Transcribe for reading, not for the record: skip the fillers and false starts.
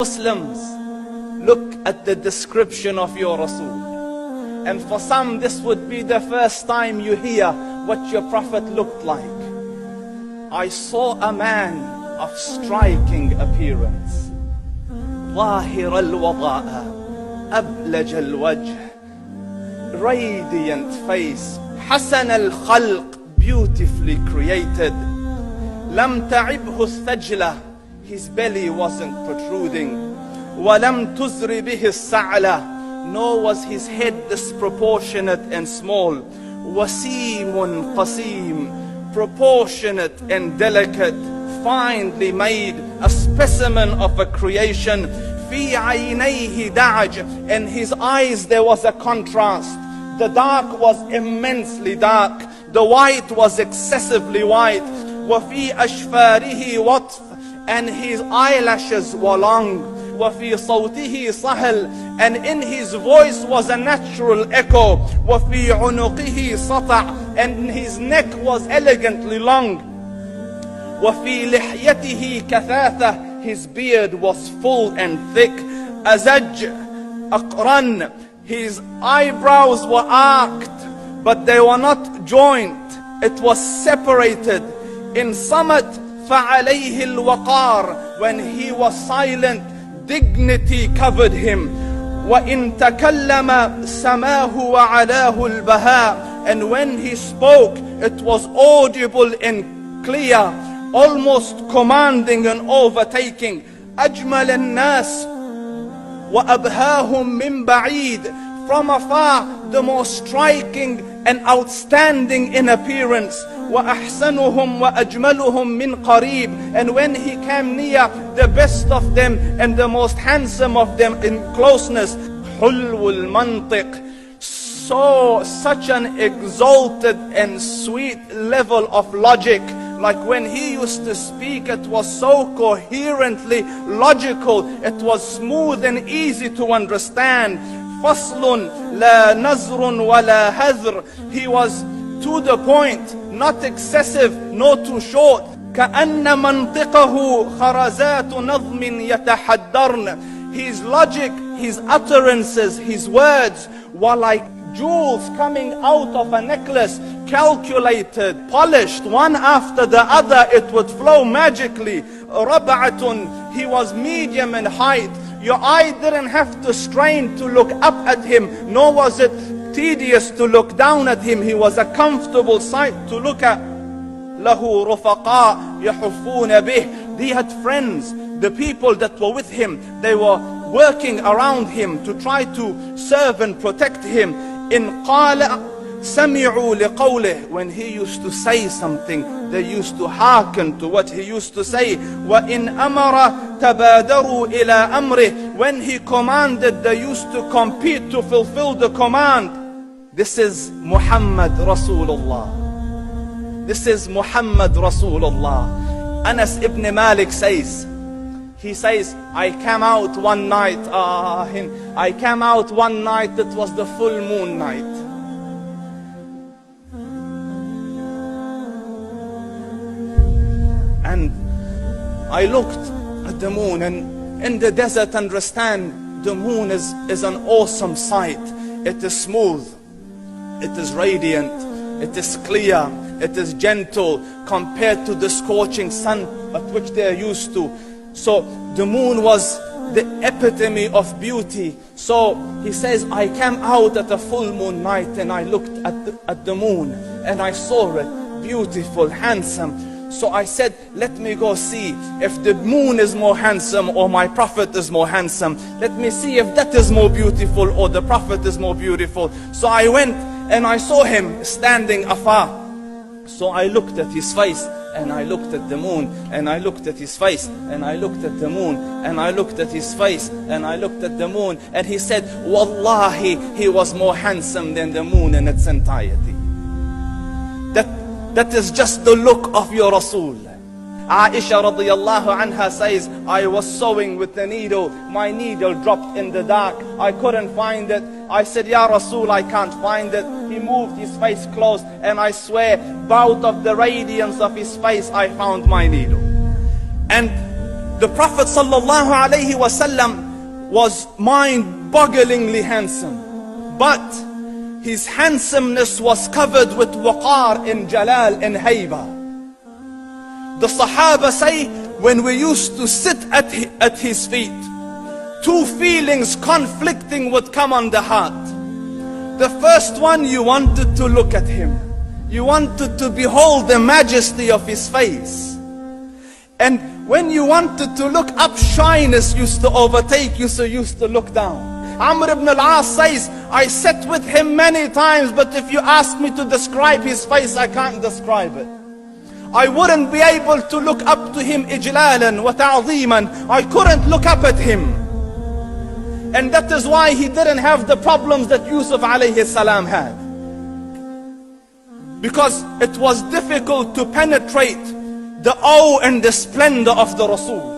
Muslims, look at the description of your Rasul. And for some, this would be the first time you hear what your Prophet looked like. I saw a man of striking appearance. ظاهر الوضاء أبلج الوجه, radiant face, حسن الخلق, beautifully created. لم تعبه الثجلة, his belly wasn't protruding. وَلَمْ تُزْرِ بِهِ السَّعْلَةِ, nor was his head disproportionate and small. وَسِيمٌ قَسِيم, proportionate and delicate, finely made, a specimen of a creation. فِي عَيْنَيْهِ دَعَجْ, in his eyes there was a contrast. The dark was immensely dark, the white was excessively white. وَفِي أَشْفَارِهِ وَطْفٌ, and his eyelashes were long. وَفِي صَوْتِهِ صَهْلٌ, and in his voice was a natural echo. وَفِي عُنُقِهِ سَطْعٌ, and his neck was elegantly long. وَفِي لِحْيَتِهِ كَثَاثَةٌ, his beard was full and thick. أَزَجْ أَقْرَنٌ, his eyebrows were arched, but they were not joined. It was separated. In Samat فَعَلَيْهِ الْوَقَارِ, when he was silent, dignity covered him. وَإِن تَكَلَّمَ سَمَاهُ وَعَلَاهُ الْبَهَاءِ, and when he spoke, it was audible and clear, almost commanding and overtaking. أَجْمَلَ النَّاسِ وَأَبْهَاهُمْ مِنْ بَعِيدٍ, from afar the most striking and outstanding in appearance. وَأَحْسَنُهُمْ وَأَجْمَلُهُمْ مِنْ قَرِيبٍ, and when he came near, the best of them and the most handsome of them in closeness. حُلْوُ الْمَنْطِقِ, such an exalted and sweet level of logic. Like when he used to speak, it was so coherently logical, it was smooth and easy to understand. فَصْلٌ لَا نَزْرٌ وَلَا هَذْرٌ, he was to the point, not excessive, nor too short. كأن منطقه خرزات نظم يتحدرن, his logic, his utterances, his words were like jewels coming out of a necklace, calculated, polished, one after the other, it would flow magically. ربعة, he was medium in height. Your eye didn't have to strain to look up at him, nor was it tedious to look down at him. He was a comfortable sight to look at. له رفقاء يحفون به, he had friends, the people that were with him, they were working around him to try to serve and protect him. إن قال سمعوا لقوله, when he used to say something, they used to hearken to what he used to say. وإن أمر تبادروا إلى أمره, when he commanded, they used to compete to fulfill the command. This is Muhammad Rasulullah. This is Muhammad Rasulullah. Anas ibn Malik says, he says, I came out one night, it was the full moon night. And I looked at the moon, and in the desert, understand, the moon is an awesome sight. It is smooth, it is radiant, it is clear, it is gentle compared to the scorching sun at which they are used to. So the moon was the epitome of beauty. So he says, I came out at a full moon night and I looked at the moon and I saw it beautiful, handsome. So I said, let me go see if the moon is more handsome or my Prophet is more handsome. Let me see if that is more beautiful or the Prophet is more beautiful. So I went and I saw him standing afar. So I looked at his face and I looked at the moon, and I looked at his face and I looked at the moon, and I looked at his face and I looked at the moon. And he said, Wallahi, he was more handsome than the moon in its entirety. That is just the look of your Rasul. Aisha radiyallahu anha says, I was sewing with the needle. My needle dropped in the dark. I couldn't find it. I said, Ya Rasul, I can't find it. He moved his face close, and I swear, out of the radiance of his face, I found my needle. And The Prophet sallallahu alaihi wasallam was mind-bogglingly handsome, but his handsomeness was covered with waqar and jalal and hayba. The Sahaba say, when we used to sit at his feet, two feelings conflicting would come on the heart. The first one, you wanted to look at him. You wanted to behold the majesty of his face. And when you wanted to look up, shyness used to overtake you, so you used to look down. Amr ibn al-As says, I sat with him many times, but if you ask me to describe his face, I can't describe it. I wouldn't be able to look up to him ijlalan wa ta'ziman. I couldn't look up at him. And that is why he didn't have the problems that Yusuf alayhi salam had. Because it was difficult to penetrate the awe and the splendor of the Rasul.